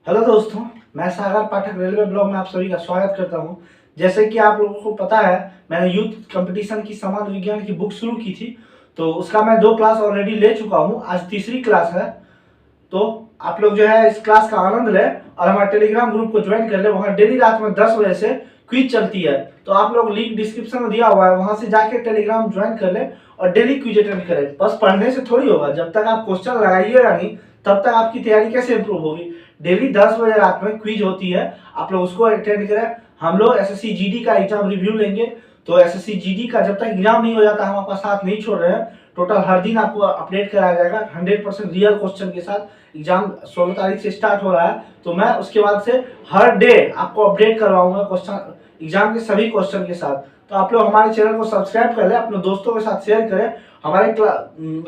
Hello दोस्तों, मैं सागर पाठक railway blog में आप सभी का स्वागत करता हूं। जैसे कि आप लोगों को पता है, मैंने यूथ कंपटीशन की समाज विज्ञान की बुक शुरू की थी, तो उसका मैं 2 क्लास ऑलरेडी ले चुका हूं। आज तीसरी क्लास है, तो आप लोग जो है इस क्लास का आनंद लें और हमारे टेलीग्राम ग्रुप को ज्वाइन कर ले। वहाँ डेली रात में 10 बजे से क्विज चलती है, तो आप लोग लिंक डिस्क्रिप्शन में दिया हुआ है, वहां से जाके टेलीग्राम ज्वाइन कर ले और डेली क्विज अटेंड करें। बस पढ़ने से थोड़ी होगा, जब तक आप क्वेश्चन लगाइएगा नहीं तब तक आपकी तैयारी कैसे इंप्रूव होगी। डेली 10 बजे रात में क्विज होती है, आप लोग उसको अटेंड करें। हम लोग एसएससी जीडी का एग्जाम रिव्यू लेंगे, तो एसएससी जीडी का जब तक एग्जाम नहीं हो जाता हम आपका साथ नहीं छोड़ रहे हैं। टोटल हर दिन आपको अपडेट कराया जाएगा 100% रियल क्वेश्चन के साथ। एग्जाम 16 तारीख से स्टार्ट हो रहा है, तो मैं उसके बाद से हर डे आपको अपडेट करवाऊंगा क्वेश्चन, एग्जाम के सभी क्वेश्चन के साथ। तो आप लोग हमारे चैनल को सब्सक्राइब कर ले, अपने दोस्तों के साथ शेयर करें। हमारे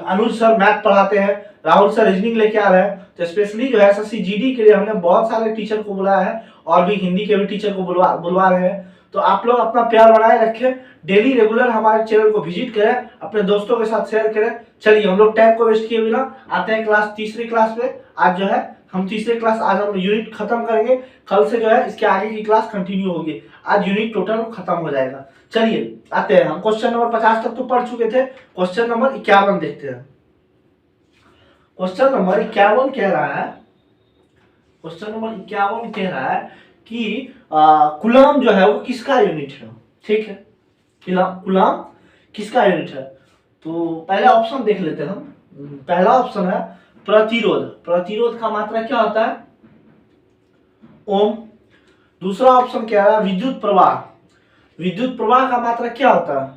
अनुज सर मैथ पढ़ाते हैं, राहुल सर रीजनिंग लेके आ रहे हैं, तो स्पेशली जो है एसएससी जीडी के लिए हमने बहुत सारे टीचर को बुलाया है और भी हिंदी के भी टीचर को बुलवा रहे हैं। तो आप लोग अपना प्यार बनाए रखें, डेली रेगुलर हमारे चैनल को विजिट करें, अपने दोस्तों के साथ शेयर करें। चलिए हम लोग टाइम को वेस्ट किए बिना आते हैं तीसरी क्लास पे। आज जो है हम तीसरी क्लास, आज हम यूनिट खत्म करेंगे। कल से जो है इसके आगे की क्लास कंटिन्यू होगी। आज यूनिट टोटल खत्म हो जाएगा। चलिए आते हैं, हम क्वेश्चन नंबर 50 तक तो पढ़ चुके थे। क्वेश्चन नंबर 51 देखते हैं। क्वेश्चन नंबर 51 कह रहा है, क्वेश्चन नंबर 51 कह रहा है कि कूलम जो है वो किसका यूनिट है। ठीक है, कूलम किसका यूनिट है। तो पहला ऑप्शन देख लेते हैं हम। पहला ऑप्शन है प्रतिरोध। प्रतिरोध का मात्रा क्या होता है? ओम। दूसरा ऑप्शन क्या है? विद्युत प्रवाह। विद्युत प्रवाह का मात्रा क्या होता है?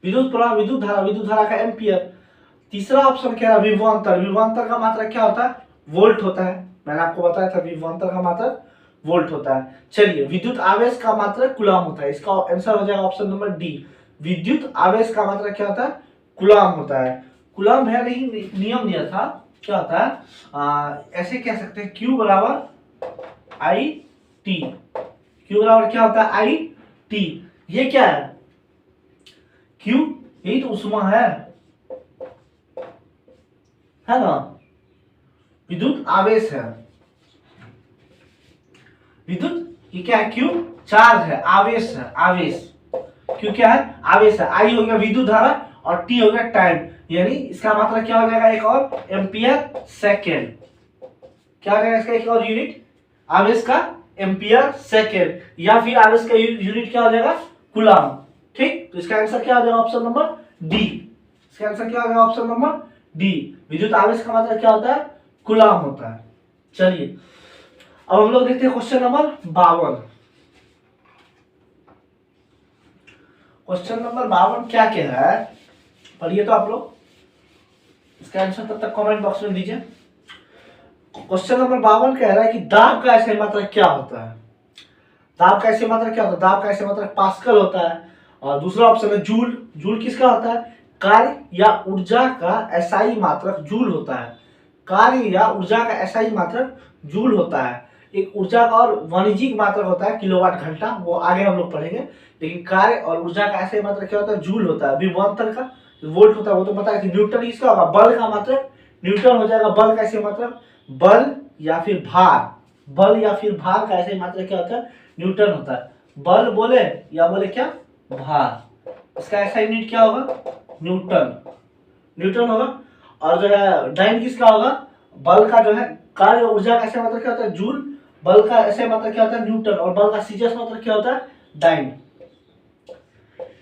विद्युत प्रवाह, विद्युत धारा, विद्युत धारा का एम्पियर। तीसरा ऑप्शन क्या है? विभवांतर। विभवांतर का मात्रा क्या होता है? वोल्ट होता है। मैंने आपको बताया था विभवांतर का मात्रा वोल्ट होता है। चलिए, विद्युत आवेश का मात्रा कूलम होता है। इसका आंसर हो जाएगा ऑप्शन नंबर डी। विद्युत आवेश का मात्रा क्या होता है? कूलम होता है। कूलम है, नहीं नियम दिया था, क्या होता है? ऐसे कह सकते हैं, Q बराबर आई टी। Q बराबर क्या होता है? I T. ये क्या है? Q यही तो उष्मा है ना? विद्युत आवेश है। विद्युत ये क्या है? Q चार्ज है, आवेश है, आवेश। Q क्या है? आवेश है। I हो गया विद्युत धारा और T हो गया टाइम, यानी इसका मात्रा क्या हो जाएगा? एक और एम्पियर सेकेंड। क्या हो जाएगा इसका एक और यूनिट? आवेश का एम्पियर सेकेंड, या फिर आवेश का यूनिट क्या हो जाएगा? कूलम। ठीक, तो इसका आंसर क्या हो जाएगा? Option number D. इसका आंसर क्या हो जाएगा? Option number D. विद्युत आवेश का मात्रा क्या होता है? कूलम होता है। चलिए अब हम लोग देखते हैं क्वेश्चन नंबर 52। क्वेश्चन नंबर 52 क्या कह रहा है, पढ़िए तो आप लोग। इसका आंसर तब तक कमेंट बॉक्स में दीजिए। क्वेश्चन नंबर 52 कह रहा है कि दाब का ऐसे मात्रा क्या होता है? दाब का ऐसे मात्रा क्या होता है? दाब का ऐसे मात्रा पास्कल होता है। और दूसरा ऑप्शन है जूल। जूल किसका होता है? कार्य या ऊर्जा का एसआई मात्रक जूल होता है। कार्य या ऊर्जा का एसआई मात्रक जूल होता है। एक ऊर्जा का और वाणिज्यिक मात्रक होता है किलोवाट घंटा, वो आगे हम लोग पढ़ेंगे। लेकिन कार्य और ऊर्जा का एसआई मात्रक क्या होता है? जूल होता है। विभवांतर का वोल्ट होता है, वो तो पता है कि न्यूटन किसका होगा? बल का मात्रक न्यूटन हो जाएगा। बल का ऐसे मात्रक बल या फिर भार, बल या फिर भार का ऐसे मात्रक क्या होता है? न्यूटन होता है। बल बोले या बोले क्या? भार। इसका ऐसा यूनिट क्या होगा? न्यूटन। न्यूटन होगा। और जो है डाइन किसका होगा? बल का जो है कार्य ऊर्जा का ऐसे मात्रक क्या होता है? जूल। बल का ऐसे मात्रक क्या होता है? न्यूटन। और बल का सीजीएस मात्रक क्या होता है? डाइन।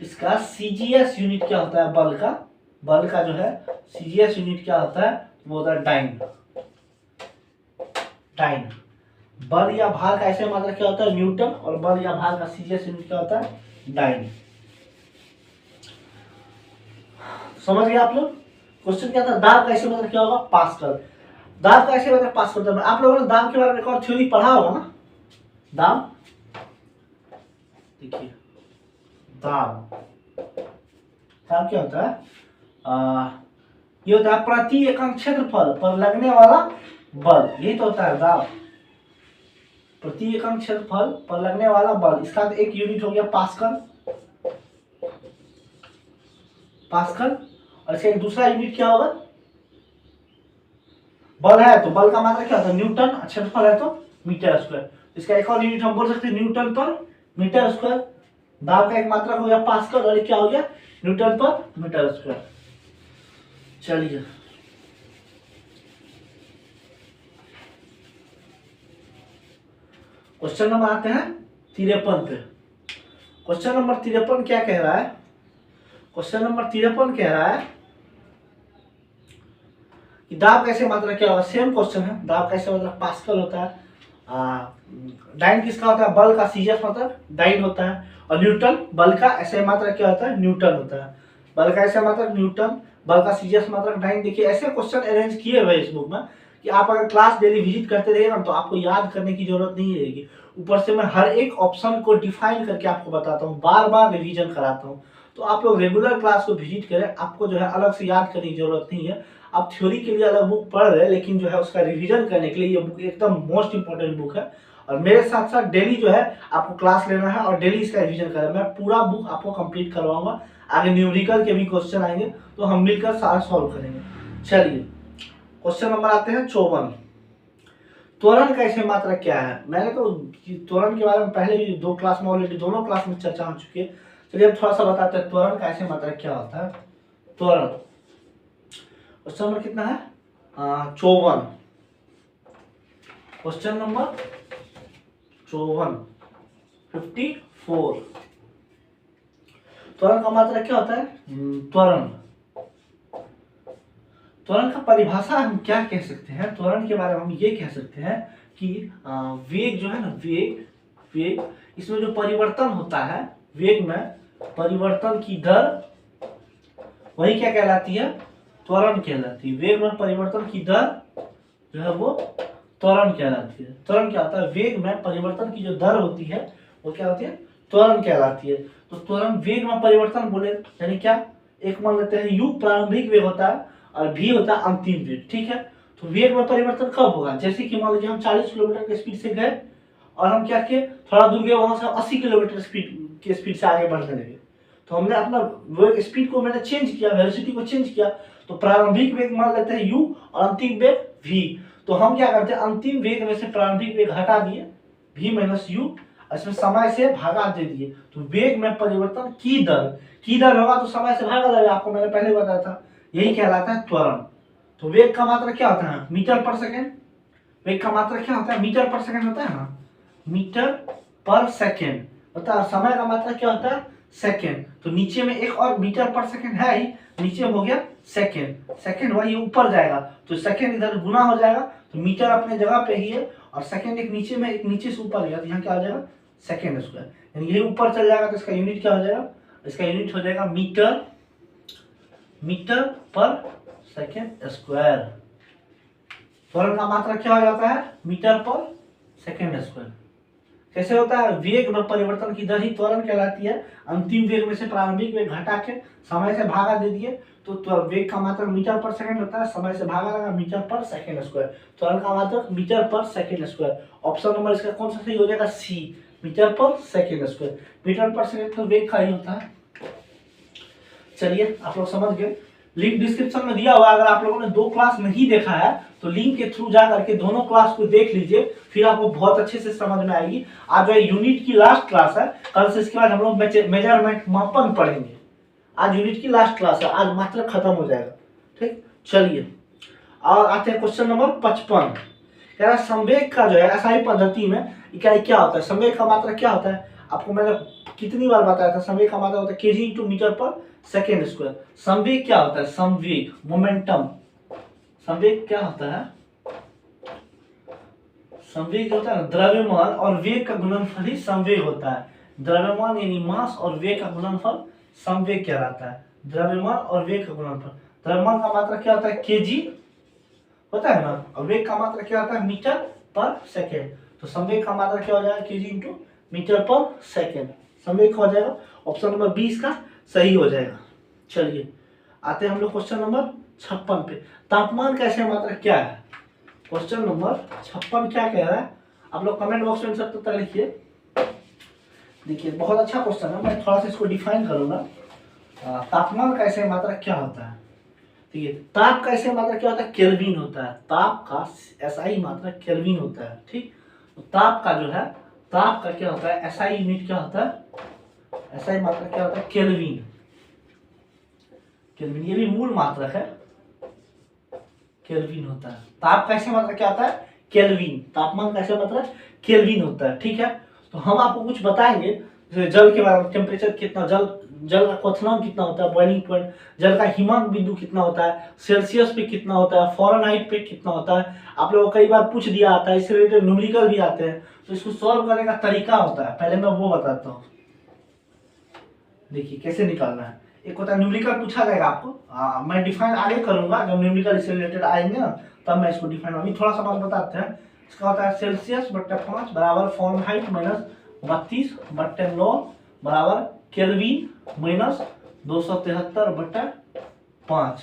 इसका सीजीएस यूनिट क्या होता है? बल का, बल का जो है सीजीएस यूनिट क्या होता है? वो होता है डाइन। डाइन। बल या भार का ऐसे मात्रा क्या होता है? न्यूटन। और बल या भार का सीजीएस यूनिट क्या होता है? डाइन। समझ गए आप लोग? क्वेश्चन क्या था? दाब का ऐसे मात्रा क्या होगा? पास्कल। दाब का ऐसे मात्रा पास्कल होता है। आप लोगों ने दाब के बारे में एक और थ्योरी पढ़ा होगा ना? दाब, देखिए दाब, दाब क्या होता है? ये होता है प्रति एकम क्षेत्रफल पर लगने वाला बल, यही तो होता है दाब। प्रति एकम क्षेत्रफल पर लगने वाला बल, इसका एक यूनिट हो गया पास्कल। पास्कल। और इसका एक दूसरा यूनिट क्या होगा? बल है तो बल का मात्रक क्या होता है न्यूटन, क्षेत्रफल है तो मीटर स्क्वायर। इसका एक और यूनिट हम बोल सकते हैं न्यूटन पर मीटर स्क्वायर। दाब का एक मात्रक हो गया पास्कल और क्या हो गया न्यूटन पर मीटर स्क्वायर। चलिए क्वेश्चन नंबर आते हैं 53 पे। क्वेश्चन नंबर 53 क्या कह रहा है? क्वेश्चन नंबर 53 कह रहा है कि दाब कैसे मात्रक क्या होगा। सेम क्वेश्चन है, दाब कैसे मात्रक पास्कल होता है, डाइन किसका होता है बल का, सीजीएस मात्रक डाइन होता है, और न्यूटन बल का ऐसे मात्रक क्या होता है न्यूटन होता है। बल का ऐसे मात्रक न्यूटन, बल का सीजीएस मात्रक डाइन। देखिए ऐसे क्वेश्चन अरेंज किए हुए इस बुक में कि आप अगर क्लास डेली विजिट करते रहिएगा तो आपको याद करने की जरूरत नहीं रहेगी। ऊपर से मैं हर एक ऑप्शन को डिफाइन करके आपको बताता हूँ, बार बार रिवीजन कराता हूँ। तो आप लोग रेगुलर क्लास को विजिट करें, आपको जो है अलग से याद करने की जरूरत नहीं है। आप थ्योरी के लिए अलग बुक पढ़ रहे हैं, लेकिन जो है उसका रिवीजन करने के लिए ये बुक एकदम मोस्ट इंपॉर्टेंट बुक है। और मेरे साथ साथ डेली जो है आपको क्लास लेना है और डेली इसका रिवीजन करना है। मैं पूरा बुक आपको कंप्लीट करवाऊंगा। आगे न्यूमेरिकल के भी क्वेश्चन आएंगे तो हम मिलकर सारा सॉल्व करेंगे। चलिए क्वेश्चन नंबर आते हैं 54। त्वरण का ऐसे मात्रक क्या है? मैंने तो त्वरण के बारे में पहले भी दो क्लास में ऑलरेडी दोनों क्लास में चर्चा हो चुकी है। चलिए हम थोड़ा सा बताते हैं त्वरण का ऐसे मात्रक क्या होता है। त्वरण क्वेश्चन नंबर कितना है 54। क्वेश्चन नंबर 54 त्वरण का मात्रक क्या होता है त्वरण। त्वरण का परिभाषा हम क्या कह सकते हैं? त्वरण के बारे में हम ये कह सकते हैं कि वेग जो है ना, वेग इसमें जो परिवर्तन होता है, वेग में परिवर्तन की दर वही क्या कहलाती है त्वरण कहलाती है। वेग में परिवर्तन की दर जो है वो त्वरण कहलाती है। त्वरण क्या होता है? वेग में परिवर्तन की जो दर होती है वो क्या होती है त्वरण कहलाती है। तो त्वरण वेग में परिवर्तन बोले यानी क्या, एक मान लेते हैं u प्रारंभिक वेग होता है और v होता है अंतिम वेग, ठीक है। तो वेग में परिवर्तन कब होगा? जैसे कि मान लीजिए हम 40 किलोमीटर के स्पीड से गए और हम क्या किए थोड़ा दूर गए, वहां से 80 किलोमीटर स्पीड से आगे बढ़ने लगे। तो हमने अपना वेग स्पीड को मैंने चेंज किया, वेलोसिटी को चेंज किया। तो प्रारंभिक वेग मान लेते हैं u और अंतिम वेग v। तो हम क्या करते हैं अंतिम वेग में से प्रारंभिक वेग हटा दिए v माइनस u, इसमें समय से भागा दे दिए। तो वेग में परिवर्तन की दर होगा तो समय से भागा जाएगा, आपको मैंने पहले बताया था। यही कहलाता है त्वरण। तो वेग का मात्रा क्या होता है मीटर पर सेकेंड। वेग का मात्रा क्या होता है मीटर पर सेकेंड होता है ना, मीटर पर सेकेंड होता है। समय का मात्रा क्या होता है सेकेंड। तो नीचे में एक और मीटर पर सेकेंड है ही, नीचे हो गया सेकेंड हुआ, ये ऊपर जाएगा तो सेकेंड इधर गुना हो जाएगा। तो मीटर अपने जगह पे ही है और सेकेंड एक नीचे में, एक नीचे से ऊपर गया तो यहाँ क्या हो जाएगा सेकेंड स्क्वायर, यानी ये ऊपर चल जाएगा तो इसका यूनिट क्या हो जाएगा, इसका यूनिट हो जाएगा मीटर पर सेकेंड स्क्वायर। त्वरण का मात्रा क्या हो जाता है मीटर पर सेकेंड स्क्वायर। कैसे होता है? वेग में परिवर्तन की दर ही त्वरण कहलाती है। अंतिम वेग में से प्रारंभिक वेग घटा के समय से भागा दे दिए तो वेग का मात्रक मीटर पर सेकंड होता है, समय से भागा लगा मीटर पर सेकंड स्क्वायर। त्वरण का मात्रक मीटर पर सेकंड स्क्वायर। ऑप्शन नंबर इसका कौन सा सही हो जाएगा सी, मीटर पर सेकंड स्क्वायर। मीटर पर सेकंड तो वेग का ही होता है। चलिए आप लोग समझ गए। लिंक डिस्क्रिप्शन में दिया हुआ है, अगर आप लोगों ने दो क्लास नहीं देखा है तो लिंक के थ्रू जा करके दोनों क्लास को देख लीजिए, फिर आपको बहुत अच्छे से समझ में आएगी। आज जो यूनिट की लास्ट क्लास है, कल से इसके बाद हम लोग मेजरमेंट मापन पढ़ेंगे। आज यूनिट की लास्ट क्लास है, आज मात्र खत्म हो जाएगा, ठीक। चलिए और आते हैं क्वेश्चन नंबर 55। कह रहा है संवेग का जो है एसआई पद्धति में इकाई क्या होता है, संवेग का मात्रा क्या होता है। आपको मैंने कितनी बार बताया था, संवेग का मात्रा होता है केजी इंटू मीटर पर सेकेंड स्क्वायर। संवेग क्या होता है, संवेग मोमेंटम। संवेग क्या होता है, संवेग होता है द्रव्यमान और वेग का गुणनफल ही संवेग होता है। द्रव्यमान यानी मास और वेग का गुणनफल संवेग कहलाता है। द्रव्यमान और वेग का गुणनफल, द्रव्यमान का मात्रा क्या होता है केजी होता है ना, और वेग का मात्रा क्या होता है मीटर पर सेकेंड। तो संवेग का मात्रा क्या हो जाएगा केजी इंटू मीटर पर सेकेंड। संवेग हो जाएगा ऑप्शन नंबर 20 का सही हो जाएगा। चलिए आते हैं हम लोग क्वेश्चन नंबर 56 पे। तापमान का ऐसे मात्रा क्या है। क्वेश्चन नंबर 56 क्या कह रहा है, आप लोग कमेंट बॉक्स में आंसर तक लिखिए। देखिए बहुत अच्छा क्वेश्चन है, मैं थोड़ा सा इसको डिफाइन करूंगा। तापमान का ऐसे मात्रा क्या होता है। ठीक है। ताप का ऐसे मात्रा क्या होता है, केल्विन होता है। ताप का एसआई मात्रा केल्विन होता है। ठीक, तो ताप का जो है, ताप का क्या होता है, एसआई यूनिट क्या होता है, एसआई मात्रा क्या होता है, केल्विन। केल्विन ये भी मूल मात्रक है, केल्विन होता है। ताप का ऐसे मात्रा क्या होता है, केल्विन। तापमान का ऐसे मात्रा केल्विन होता है। ठीक है, तो हम आपको कुछ बताएंगे जल के बारे में। टेम्परेचर कितना, जल का क्वथनांक कितना होता है, बॉइलिंग पॉइंट, जल का हिमांक बिंदु कितना होता है, सेल्सियस पे कितना होता है, फ़ारेनहाइट पे कितना होता है। आप लोगों को कई बार पूछ दिया आता है, इससे रिलेटेड न्यूमेरिकल भी आते हैं, तो इसको सॉल्व करने का तरीका होता है, पहले मैं वो बताता हूँ। देखिए कैसे निकालना है। एक होता है न्यूमेरिकल, पूछा जाएगा आपको, मैं डिफाइन आगे करूंगा जब न्यूमेरिकल इससे रिलेटेड आएंगे ना, तब मैं इसको डिफाइन, अभी थोड़ा सा बात बताते हैं। इसका होता है सेल्सियस बट्टे 5 बराबर फ़ारेनहाइट माइनस 32 बट्टे 9 बराबर केल्विन माइनस 273 बट्टे 5।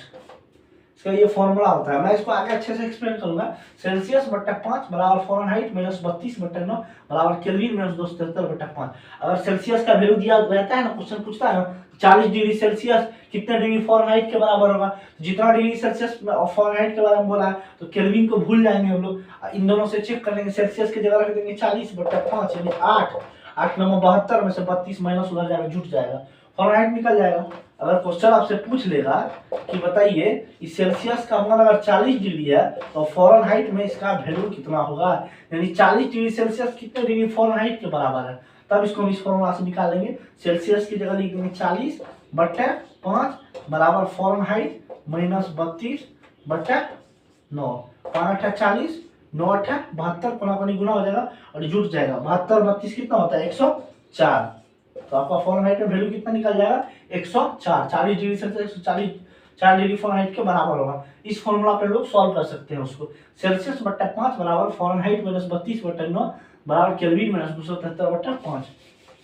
इसका ये फॉर्मूला होता है, मैं इसको आगे अच्छे से एक्सप्लेन करूंगा। सेल्सियस बट्टे 5 बराबर फ़ारेनहाइट माइनस 32 बट्टे 9 बराबर केल्विन माइनस 273 बट्टे 5। अगर सेल्सियस का वैल्यू दिया रहता है ना, क्वेश्चन पूछता है ना 40 डिग्री सेल्सियस कितने डिग्री फ़ारेनहाइट के बराबर होगा, जितना डिग्री सेल्सियस फ़ारेनहाइट के बारे में बोला है तो केल्विन को भूल जाएंगे हम लोग, इन दोनों से चेक कर लेंगे। सेल्सियस की जगह रख देंगे 40 बट्टे 5 यानी 8, 8 9 72 में से 32 माइनस उधर जाएगा, जुट जाएगा, फ़ारेनहाइट निकल जाएगा। अगर क्वेश्चन आपसे पूछ लेगा कि बताइए इस सेल्सियस का मान अगर 40 डिग्री है तो फ़ारेनहाइट में इसका वैल्यू कितना होगा, यानी 40 डिग्री सेल्सियस कितने डिग्री फ़ारेनहाइट के बराबर है, तब इसको हम इस फॉर्मूला से निकालेंगे। सेल्सियस की जगह लिख देंगे 40 बट्टे 5 बराबर फ़ारेनहाइट माइनस 32 बट्टे 9, 5 8 40 9 8 72, कोना गुना हो जाएगा और जुट जाएगा। 72 32 कितना होता है, 104। तो आपका फ़ारेनहाइट में वैल्यू कितना निकल जाएगा, 104। 40 डिग्री सेल्सियस 104 डिग्री फ़ारेनहाइट के बराबर होगा। इस फॉर्मूला पे लोग सॉल्व कर सकते हैं उसको। सेल्सियस बट्टे 5 बराबर फ़ारेनहाइट माइनस 32 बट्टे 9 बराबर केल्विन माइनस 273 बट्टे 5।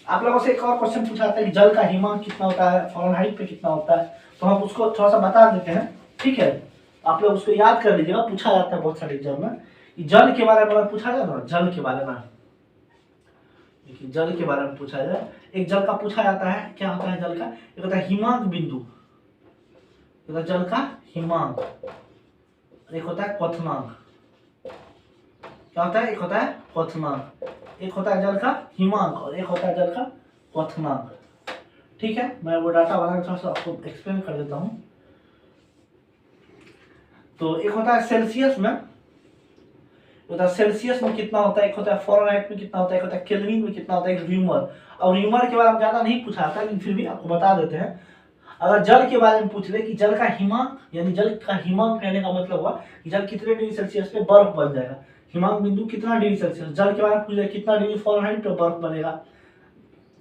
आप लोगों से एक और क्वेश्चन पूछा जाता है कि जल का हिमांक कितना होता है, फ़ारेनहाइट पे कितना होता है, तो हम उसको थोड़ा सा बता देते हैं। ठीक है, आप लोग उसको याद कर लीजिएगा, पूछा जाता है बहुत सारे एग्जाम में। जल के बारे में अगर पूछा जाए ना, जल के बारे में, देखिए जल के बारे में पूछा जाए, एक जल का पूछा जाता है, क्या होता है जल का, एक होता है हिमांक बिंदु, एक होता है जल का हिमांक, एक होता है क्वथनांक। क्या होता है, एक होता है क्वथनांक, एक होता है जल का हिमांक और एक होता है जल का क्वथनांक। ठीक है, मैं वो डाटा वाला थोड़ा सा आपको एक्सप्लेन कर देता हूं। तो एक होता है सेल्सियस में, होता है सेल्सियस में कितना होता है, एक होता है फ़ारेनहाइट में कितना होता है, एक होता है केल्विन में कितना होता है, एक र्यूमर। और र्यूमर के बारे में ज्यादा नहीं पूछा था, लेकिन फिर भी आपको बता देते हैं। अगर जल के बारे में पूछ ले कि जल का हिमांक, यानी जल का हिमांक कहने का मतलब हुआ कि जल कितने डिग्री सेल्सियस पे बर्फ बन जाएगा, हिमांक बिंदु कितना डिग्री सेल्सियस। जल के बारे में पूछ ले कितना डिग्री फ़ारेनहाइट पे बर्फ बनेगा।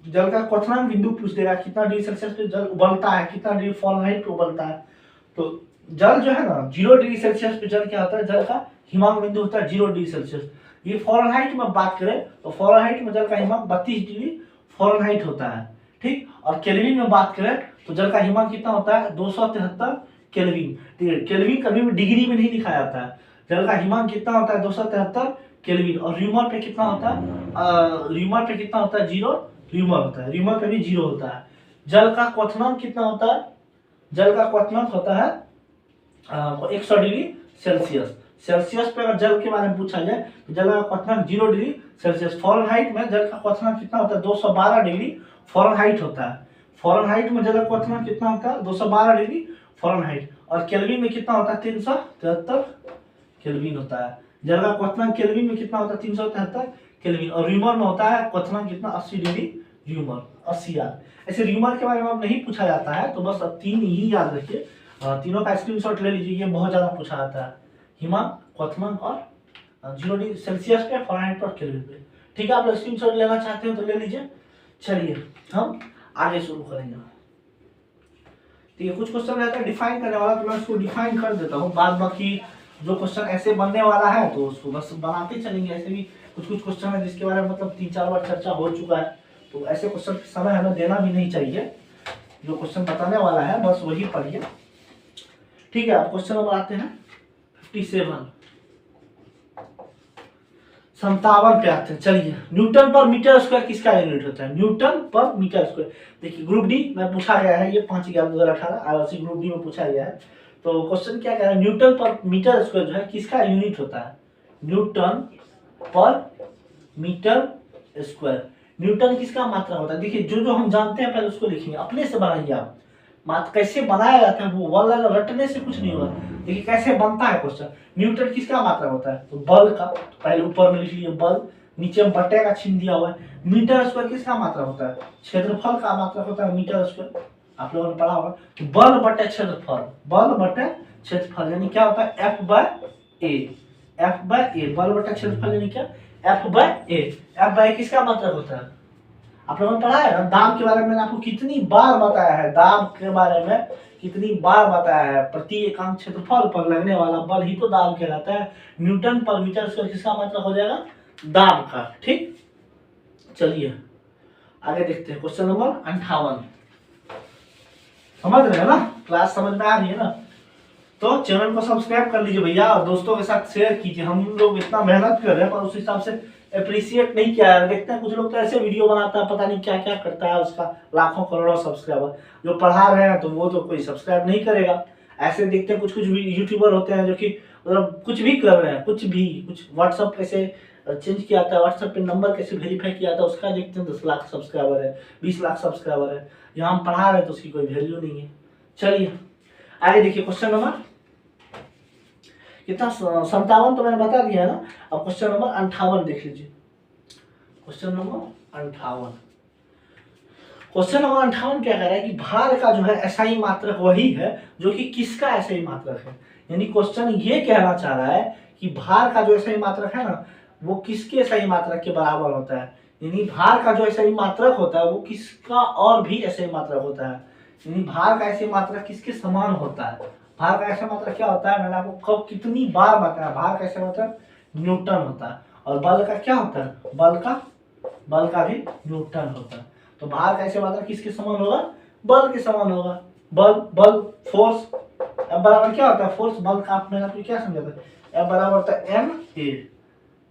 जल का क्वथनांक बिंदु पूछ देगा कितना डिग्री सेल्सियस पे जल उबलता है, कितना डिग्री फ़ारेनहाइट पे उबलता है। तो जल जो है ना 0 डिग्री सेल्सियस पे जल क्या होता है, जल का हिमांक बिंदु होता है 0 डिग्री सेल्सियस। ये फ़ारेनहाइट में बात करें तो फ़ारेनहाइट में जल का हिमांक 32 डिग्री फ़ारेनहाइट होता है। ठीक, और केल्विन में बात करें तो जल का हिमांक कितना होता है, 273 केल्विन। केल्विन कभी भी डिग्री में नहीं लिखा जाता है। जल का हिमांक कितना होता है, 273 केल्विन। और र्यूमर पे कितना होता है, र्यूमर पे कितना होता है, 0 र्यूमर होता है, र्यूमर पे भी 0 होता है। जल का क्वथनांक कितना होता है, जल का क्वथनांक होता है 100 डिग्री सेल्सियस। सेल्सियस पे अगर जल के बारे में पूछा जाए तो जल का क्वथनांक 0 डिग्री सेल्सियस। फ़ारेनहाइट में जल का क्वथनांक कितना होता है, 212 डिग्री फ़ारेनहाइट होता है। फ़ारेनहाइट में जल का क्वथनांक कितना होता है, 212 डिग्री फ़ारेनहाइट। और केल्विन में कितना होता है, 373 केल्विन होता है। जल का क्वथनांक केल्विन में कितना होता है, 373 केल्विन। और र्यूमर में होता है क्वथनांक कितना, 80 डिग्री र्यूमर, 80 याद। ऐसे र्यूमर के बारे में अब नहीं पूछा जाता है, तो बस अब 3 ही याद रखिए, तीनों का स्क्रीनशॉट ले लीजिए। ये बहुत ज्यादा पूछा जाता है, हिमांक, क्वथनांक और 0 डिग्री सेल्सियस पे, फ़ारेनहाइट और केल्विन पे। ठीक है, आप लोग स्क्रीनशॉट लेना चाहते हो तो ले लीजिए। चलिए हम आगे शुरू करेंगे। ठीक है, कुछ क्वेश्चन रहता है डिफाइन करने वाला, तो मैं उसको डिफाइन कर देता हूँ। बाद बाकी जो क्वेश्चन ऐसे बनने वाला है तो उसको बस बनाते चलेंगे। ऐसे भी कुछ कुछ क्वेश्चन है जिसके बारे में मतलब 3-4 बार चर्चा हो चुका है, तो ऐसे क्वेश्चन समय हमें देना भी नहीं चाहिए। जो क्वेश्चन बताने वाला है बस वही पढ़िए। ठीक है, आप क्वेश्चन नंबर आते हैं 57, 57 पे आते हैं। चलिए, न्यूटन पर मीटर स्क्वायर किसका यूनिट होता है, न्यूटन पर मीटर स्क्वायर। देखिए ग्रुप डी में पूछा गया है, ये 5 11 2018 आईआरसी ग्रुप डी में पूछा गया है। तो क्वेश्चन क्या कह रहा है, न्यूटन पर मीटर स्क्वायर जो है किसका यूनिट होता है, न्यूटन पर मीटर स्क्वायर। न्यूटन किसका मात्रा होता है, देखिए जो जो हम जानते हैं पहले उसको लिखेंगे, अपने से बनाइए आप। मात्रा कैसे बनाया जाता है वो वाला रटने से कुछ नहीं होगा। देखिए कैसे बनता है क्वेश्चन, न्यूटन किसका मात्रा होता है, तो बल का, तो पहले ऊपर में लिख लिए बल, नीचे में बट्टे का चिन्ह दिया हुआ है। मीटर स्क्वायर किसका मात्रा होता है, क्षेत्रफल का मात्रा होता है मीटर स्क्वायर, आप लोगों ने पढ़ा होगा। तो बल बटे क्षेत्रफल, बल बटे क्षेत्रफल यानी क्या होता है, एफ बाय ए, एफ बाय ए, बल बटे क्षेत्रफल यानी क्या, एफ बाय ए। एफ बाय किसका मतलब होता है, आप लोगों ने पढ़ा है ना, दाब के बारे में आपको कितनी बार बताया है, दाब के बारे में कितनी बार बताया है, प्रति एकांक क्षेत्रफल पर लगने वाला बल ही तो दाब कहलाता है। न्यूटन पर मीटर स्क्वायर किसका मतलब हो जाएगा, दाब का। ठीक, चलिए आगे देखते हैं क्वेश्चन नंबर 58। समझ रहे हैं ना, क्लास समझ में आ रही है ना, तो चैनल को सब्सक्राइब कर लीजिए भैया और दोस्तों के साथ शेयर कीजिए। हम लोग इतना मेहनत कर रहे हैं पर उस हिसाब से अप्रिशिएट नहीं किया है। देखते हैं कुछ लोग तो ऐसे वीडियो बनाता है, पता नहीं क्या क्या करता है, उसका लाखों करोड़ों सब्सक्राइबर, जो पढ़ा रहे हैं तो वो तो कोई सब्सक्राइब नहीं करेगा। ऐसे देखते हैं कुछ कुछ यूट्यूबर होते हैं जो कि मतलब कुछ भी कर रहे हैं, कुछ भी, कुछ व्हाट्सअप कैसे चेंज किया था, व्हाट्सएप पे नंबर कैसे वेरीफाई किया था, उसका देखते हैं 10 लाख सब्सक्राइबर है, 20 लाख सब्सक्राइबर है। यहाँ हम पढ़ा रहे हैं तो उसकी कोई वैल्यू नहीं है। चलिए आगे देखिए क्वेश्चन नंबर कितना, 57 तो मैंने बता दिया है ना। अब क्वेश्चन नंबर 58 देख लीजिए, क्वेश्चन नंबर 58। क्वेश्चन नंबर 58 क्या कह रहा है कि भार का जो है एसआई मात्रक वही है जो कि किसका एसआई मात्रक है। यानी क्वेश्चन ये कहना चाह रहा है कि भार का जो एसआई मात्रक है ना वो किसके एसआई मात्रक के बराबर होता है। यानी भार का जो एसआई मात्रक होता है वो किसका और भी एसआई मात्रक होता है। यानी भार का एसआई मात्रक किसके समान होता है। भार का एसआई मात्रक क्या होता है, मैंने आपको कब कितनी बार बताया, भार का एसआई मात्रक न्यूटन होता है। और बल का क्या होता है, बल का भी न्यूटन होता है। तो भार का एसआई मात्रक किसके समान होगा, बल के समान होगा। बल फोर्स, F बराबर क्या होता है, फोर्स, बल का मैंने आपको क्या समझा था, F बराबर होता है एम ए,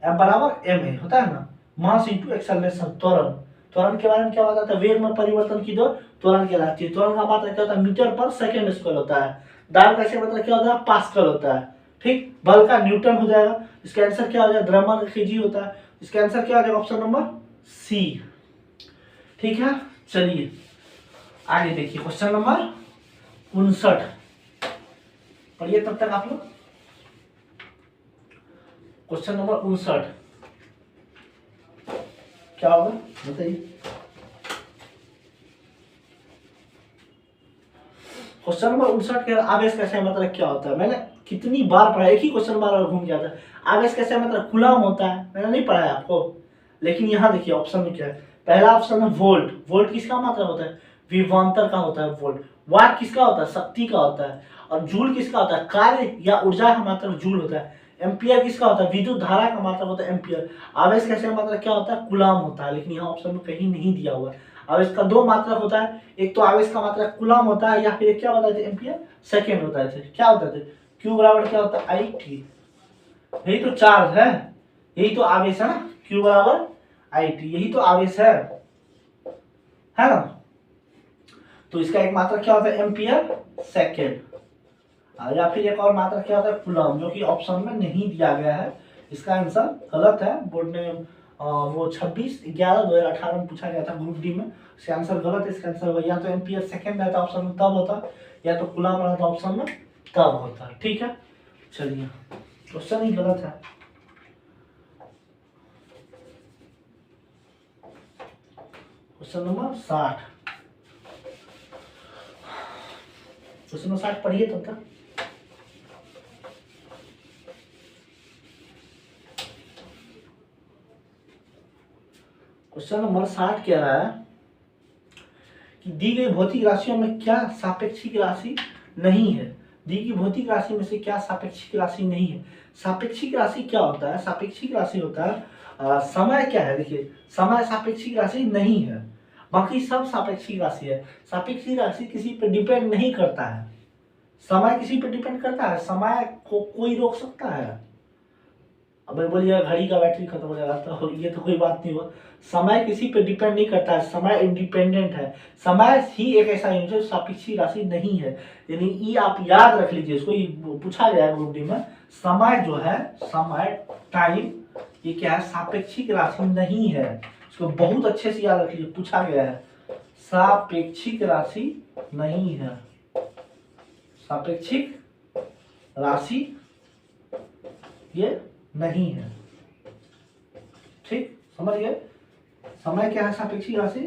F बराबर एम ए होता है ना, मास इनटू एक्सेलरेशन, त्वरण। त्वरण के बारे में क्या बताता है, वेग में परिवर्तन की दर त्वरण कहलाती है। त्वरण का मात्रा क्या होता है, मीटर पर सेकंड स्क्वायर होता है। दाब का एसआई मात्रक क्या होता है, पास्कल होता है। ठीक, बल का न्यूटन हो जाएगा। इसका आंसर क्या हो जाएगा, द्रव्यमान केजी होता है। इसका आंसर क्या हो जाएगा, ऑप्शन नंबर सी। ठीक है, चलिए आगे देखिए क्वेश्चन नंबर 59 पढ़िए तब तक आप लोग। क्वेश्चन नंबर 59 क्या होगा बताइए। क्वेश्चन नंबर 59 के आवेश का एसआई मात्रक क्या होता है, मैंने कितनी बार पढ़ा, एक ही क्वेश्चन बार घूम गया था। आवेश का एसआई मात्रक कूलम होता है, मैंने नहीं पढ़ाया आपको, लेकिन यहाँ देखिए ऑप्शन में क्या है। पहला ऑप्शन है वोल्ट, वोल्ट किसका मात्रा होता है, विभवांतर का होता है वोल्ट। वाट किसका होता है, शक्ति का होता है। और जूल किसका होता है, कार्य या ऊर्जा का मात्रक जूल होता है। एम्पियर किसका होता है, विद्युत धारा का मात्रक होता है एम्पियर। आवेश का एसआई मात्रक क्या होता है, कूलम होता है, लेकिन यहाँ ऑप्शन में कहीं नहीं दिया हुआ है। आवेश का दो मात्रक होता है, एक तो आवेश का मात्रक कूलम होता है या फिर क्या होता है एम्पियर सेकेंड होता है। क्या होता है, क्यू बराबर क्या होता है आई टी, यही तो चार्ज है, यही तो आवेश है ना, क्यू बराबर आई टी, यही तो आवेश है ना। तो इसका एक मात्रक क्या होता है एम्पियर सेकेंड, या फिर एक और मात्रक क्या होता है कूलम, जो कि ऑप्शन में नहीं दिया गया है। इसका आंसर गलत है, बोर्ड ने वो 26/11/2018 में पूछा गया था ग्रुप डी में, इसका आंसर गलत है। इसका आंसर होगा या तो एम्पियर सेकेंड रहता ऑप्शन में तब होता, या तो कूलम रहता ऑप्शन में तब होता। ठीक है, चलिए क्वेश्चन ही गलत है। क्वेश्चन नंबर 60, क्वेश्चन नंबर 60 पढ़िए तब तक। क्वेश्चन नंबर 60 कह रहा है कि दी गई भौतिक राशियों में क्या सापेक्षिक राशि नहीं है। दी गई भौतिक राशि में से क्या सापेक्षिक राशि नहीं है। सापेक्षिक राशि क्या होता है, सापेक्षिक राशि होता है समय क्या है, देखिए समय सापेक्षिक राशि नहीं है, बाकी सब सापेक्षिक राशि है। सापेक्षिक राशि किसी पर डिपेंड नहीं करता है, समय किसी पर डिपेंड करता है, समय को कोई रोक सकता है, अब भाई बोलिए घड़ी का बैटरी खत्म हो जाएगा, तो ये तो कोई बात नहीं हुआ। समय किसी पे डिपेंड नहीं करता है, समय इंडिपेंडेंट है। समय ही एक ऐसा यूनिट है सापेक्षिक राशि नहीं है। यानी ई आप याद रख लीजिए, इसको ये पूछा गया है ग्रुप डी में। समय जो है, समय टाइम, ये क्या है, सापेक्षिक राशि नहीं है। इसको बहुत अच्छे से याद रख लीजिए, पूछा गया है, सापेक्षिक राशि नहीं है। सापेक्षिक राशि ये नहीं है। ठीक, समझ गए? समय क्या है, सापेक्षिक राशि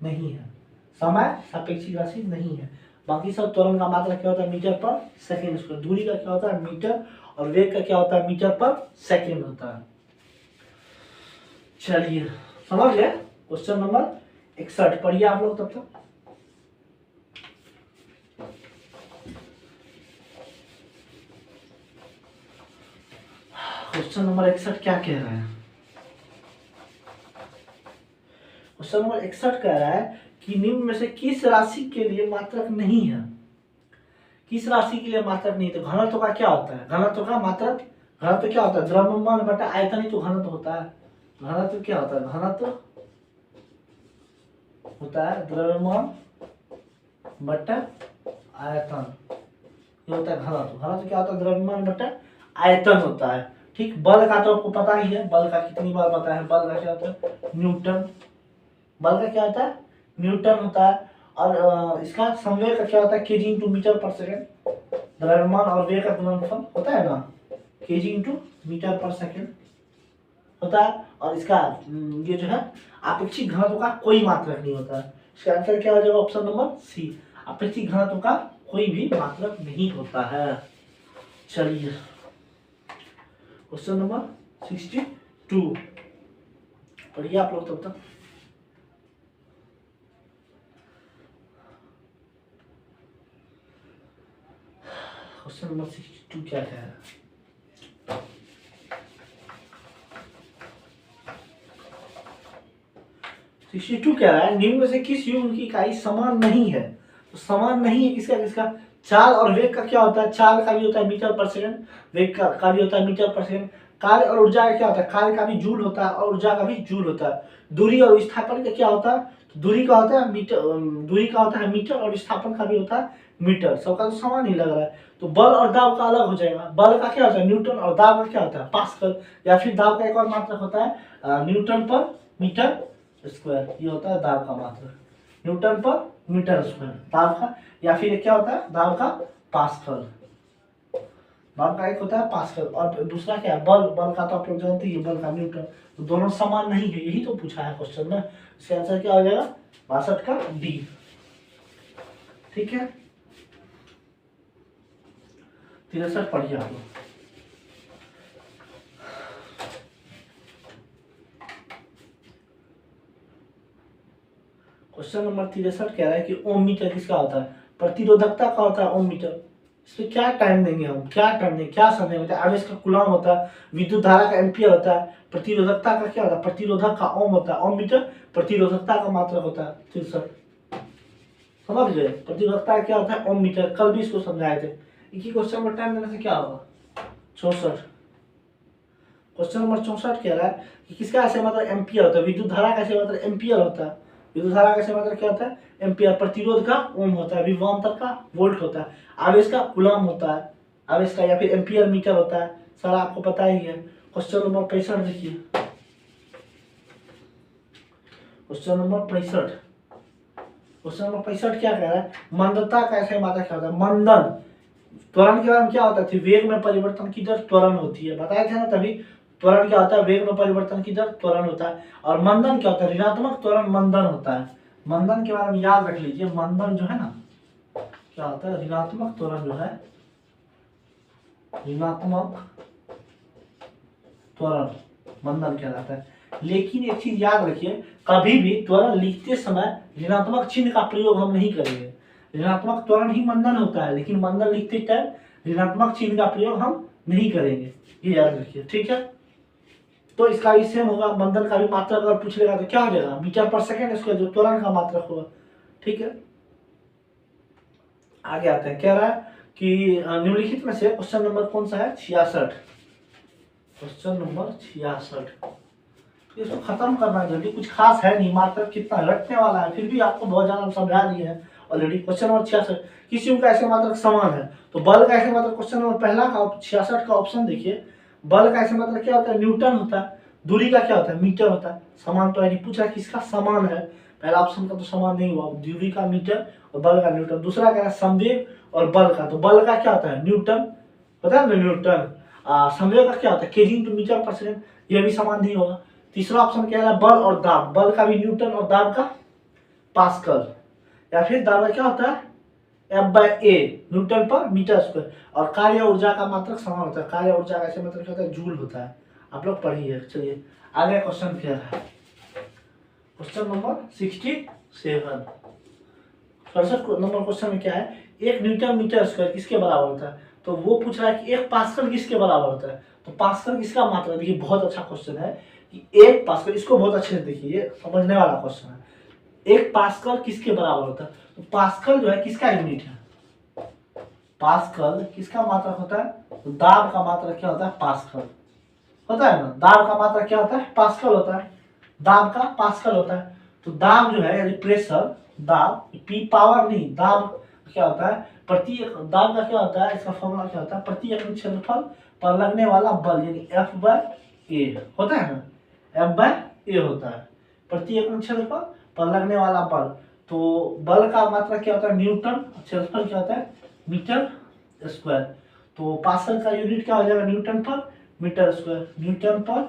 नहीं है। समय सापेक्षिक राशि नहीं है। बाकी सब त्वरण का मात्रा क्या होता है, मीटर पर सेकेंड स्क्वायर। दूरी का क्या होता है, मीटर, और वेग का क्या होता है, मीटर पर सेकेंड होता है। चलिए समझ गए। क्वेश्चन नंबर 61 पढ़िए आप लोग तब तक। क्वेश्चन नंबर 61 क्या कह रहा है? क्वेश्चन नंबर 61 कह रहा है कि निम्न में से किस राशि के लिए मात्रक नहीं है। किस राशि के लिए मात्रक नहीं? तो घनत्व का क्या होता है, घनत्व का मात्रक, घनत्व क्या होता है, द्रव्यमान बटा आयतन ही तो घनत्व होता है। घनत्व क्या होता है, घनत्व होता है द्रव्यमान बटा आयतन, ये होता है घनत्व। घनत्व क्या होता है, द्रव्यमान बटा आयतन होता है। ठीक, बल का तो आपको पता ही है, बल का कितनी बार पता है, बल का क्या होता है, न्यूटन। बल का क्या होता है, न्यूटन होता है। और इसका संवेग का क्या होता है, केजी इंटू मीटर पर सेकेंड। द्रव्यमान और वेग का गुणनफल होता है ना, केजी इंटू मीटर पर सेकेंड होता है। और इसका ये जो है आपेक्षिक घनत्व का कोई मात्रक नहीं होता है। इसका आंसर क्या हो जाएगा, ऑप्शन नंबर सी, आपेक्षिक घनत्व का कोई भी मात्रक नहीं होता है। चलिए क्वेश्चन नंबर 62 पढ़िए आप लोग तब तक। क्वेश्चन नंबर 62 क्या है? 62 कह रहा है निम्न में से किस युग्म की इकाई समान नहीं है। तो समान नहीं है किसका किसका, चाल और वेग का क्या होता है, चाल का भी होता है मीटर पर सेकंड, वेग का भी होता है मीटर पर सेकंड। कार्य और ऊर्जा का क्या होता है, कार्य का भी जूल होता है और ऊर्जा का भी जूल होता है। दूरी और विस्थापन का क्या होता है, तो दूरी का होता है मीटर, दूरी का होता है मीटर, और विस्थापन का भी होता है मीटर। सबका तो समान ही लग रहा है। तो बल और दाब का अलग हो जाएगा। बल का क्या होता है न्यूटन, और दाब का क्या होता है पास्कल। या फिर दाब का एक और मात्रक होता है न्यूटन पर मीटर स्क्वायर, ये होता है दाब का मात्रक, न्यूटन पर मीटर स्क्वायर दाब का। या फिर क्या होता है दाब का पास्कल, दाब का एक होता है पास्कल, और दूसरा क्या है बल। बल का तो आप लोग जानते हैं, बल का न्यूटन। तो दोनों समान नहीं है, यही तो पूछा है क्वेश्चन में। इसका आंसर क्या हो जाएगा, 62 का डी। ठीक है, 63 पढ़िए आप लोग। क्वेश्चन नंबर 63 कह रहा है कि ओम मीटर किसका होता है, प्रतिरोधकता का होता है ओम मीटर। इसमें क्या टाइम देंगे हम, क्या टाइम देंगे, क्या समय होता है, आवेश का कूलम होता है, विद्युत धारा का एम्पियर होता है, प्रतिरोधकता का क्या होता है, प्रतिरोधक का ओम होता है, ओम मीटर प्रतिरोधकता का मात्रक होता है। 63 समझ गए, प्रतिरोधकता क्या होता है ओम मीटर, कल भी इसको समझाए थे। एक ही क्वेश्चन में टाइम देने से क्या होगा, 64। क्वेश्चन नंबर 64 कह रहा है कि किसका ऐसे मतलब एम्पियर होता है, विद्युत धारा का ऐसे मतलब एम्पियर होता है। विद्युत धारा का ऐसे मतलब क्या होता है एम्पियर, प्रतिरोध का ओम होता है, विभवांतर का वोल्ट होता है, आवेश का कूलम होता है, आवेश का या फिर एम्पियर मीटर होता है। सारा आपको पता ही है। क्वेश्चन नंबर 65 देखिए, क्वेश्चन नंबर 65। क्वेश्चन नंबर 65 क्या कह रहा है, मंदता का ऐसे मात्रक क्या होता है, मंदन। त्वरण के बारे में क्या होता है, वेग में परिवर्तन की दर त्वरण होती है, बताए थे ना तभी। त्वरण क्या होता है, वेग में परिवर्तन की दर त्वरण होता है। और मंदन क्या होता है, ऋणात्मक त्वरण मंदन होता है। मंदन के बारे में याद रख लीजिए, मंदन जो है ना क्या होता है, ऋणात्मक त्वरण जो है, ऋणात्मक त्वरण मंदन कहलाता है। लेकिन एक चीज याद रखिए, कभी भी त्वरण लिखते समय ऋणात्मक चिन्ह का प्रयोग हम नहीं करेंगे। ऋणात्मक त्वरण ही मंदन होता है, लेकिन मंदन लिखते टाइम ऋणात्मक चिन्ह का प्रयोग हम नहीं करेंगे, ये याद रखिए। ठीक है, तो इसका भी सेम होगा, मंदन का भी मात्रक अगर पूछ लेगा तो क्या हो जाएगा, मीटर पर सेकेंड, इसका जो त्वरण का मात्रक होगा। ठीक है, आगे आते हैं। कह रहा है कि निम्नलिखित में से क्वेश्चन नंबर कौन सा है, 66। Question number 66। इसको खत्म करना है जल्दी, कुछ खास है नहीं, मात्र कितना रटने वाला है, फिर भी आपको बहुत ज्यादा समझा दिए हैं ऑलरेडी। क्वेश्चन नंबर 66, किसी का ऐसे मात्रक समान है, तो बल का ऐसे मात्रक क्वेश्चन नंबर पहला का 66 का ऑप्शन देखिए। बल का ऐसे मात्रक क्या होता है? न्यूटन होता है। दूरी का क्या होता है? मीटर होता है। समान तो नहीं पूछा किसका समान है, पहला ऑप्शन का तो समान नहीं हुआ, दूरी का मीटर और बल का न्यूटन। दूसरा कह रहा है संवेग और बल का, तो बल का क्या होता है? न्यूटन, पता है ना न्यूटन। संवेग का क्या होता है? केजी इंटू मीटर पर सेकंड, ये भी समान नहीं होगा। तीसरा ऑप्शन कह रहा है बल और दाब, बल का भी न्यूटन और दाब का पास्कल। या फिर दाब का क्या होता है? F/A, न्यूटन पर मीटर स्क्वायर। और कार्य ऊर्जा का मात्रक समान होता है, कार्य ऊर्जा का ऐसे मतलब क्या होता है? जूल होता है। आप लोग पढ़िए। चलिए आगे क्वेश्चन क्या है, क्वेश्चन नंबर 67। 67 नंबर क्वेश्चन में क्या है? एक न्यूटन मीटर स्क्वायर किसके बराबर होता है? तो वो पूछ रहा है कि एक पास्कल किसके बराबर होता है। तो पास्कल किसका मात्रा? देखिए बहुत अच्छा क्वेश्चन है कि एक पास्कल, इसको बहुत अच्छे से देखिए, समझने वाला क्वेश्चन है। एक पास्कल किसके बराबर होता है? तो पास्कल जो है किसका यूनिट है? पास्कल किसका मात्रक होता है? तो दाब का मात्रक क्या होता है? पास्कल होता है ना। दाब का मात्रक क्या होता है? पास्कल होता है। दाब का पास्कल होता है। तो दाब जो है यानी प्रेशर, दाब पी पावर नहीं, दाब क्या होता है? प्रति दाब का क्या होता है? इसका फॉर्मूला क्या होता है? प्रति एकक क्षेत्रफल पर लगने वाला बल, यानी F/A होता है ना। F/A होता है प्रति एकक क्षेत्रफल पर लगने वाला बल। तो बल का मात्रा क्या होता है? न्यूटन, क्षेत्रफल क्या होता है? Metre square. तो पास्कल का यूनिट क्या हो जाएगा? न्यूटन पर मीटर स्क्वायर, न्यूटन पर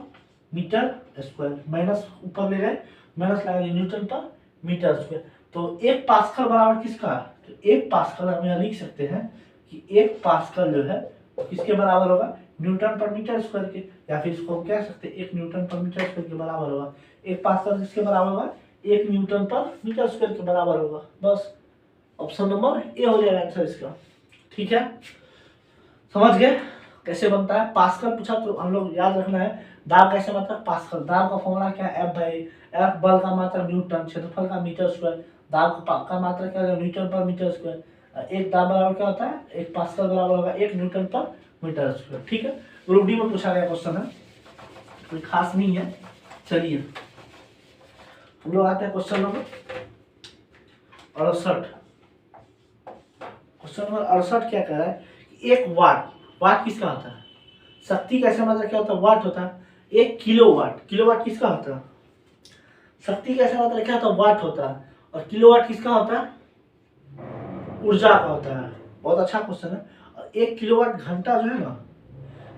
मीटर स्क्वायर, माइनस ऊपर ले गए, माइनस लगा दिए, न्यूटन पर मीटर स्क्वायर। तो एक पास्कल बराबर किसका? तो एक पास्कल हम यहाँ लिख सकते हैं कि एक पास्कल जो है किसके बराबर होगा? न्यूटन पर मीटर स्क्वायर के, या फिर इसको हम कह सकते हैं एक न्यूटन पर मीटर स्क्वायर के बराबर होगा। एक पास्कल किसके बराबर होगा? एक न्यूटन पर मीटर स्क्वायर के बराबर होगा। बस ऑप्शन नंबर ए हो जाएगा आंसर इसका। ठीक है, समझ गए कैसे बनता है? पास्कल पूछा तो हम लोग याद रखना है, दाब कैसे मतलब पास्कल। दाब का फॉर्मूला क्या है? F/A। F बल का मात्रा न्यूटन, क्षेत्रफल का मीटर स्क्वायर, दाब का मात्रा क्या है? न्यूटन पर मीटर स्क्वायर। एक दाब बराबर क्या होता है? एक पास्कल बराबर होगा एक न्यूटन पर मीटर स्क्वायर। ठीक है, ग्रुप डी में पूछा गया क्वेश्चन है, कोई खास नहीं है। चलिए हम लोग आते हैं क्वेश्चन नंबर 68। क्वेश्चन नंबर 68 क्या कह रहा है? एक वाट, वाट किसका होता है? शक्ति कैसे मतलब क्या होता है? वाट होता है। एक किलोवाट, किलोवाट किसका होता है? शक्ति कैसे मतलब क्या होता है? वाट होता है। और किलोवाट किसका होता है? ऊर्जा का होता है। बहुत अच्छा क्वेश्चन है। और एक किलोवाट घंटा जो है ना,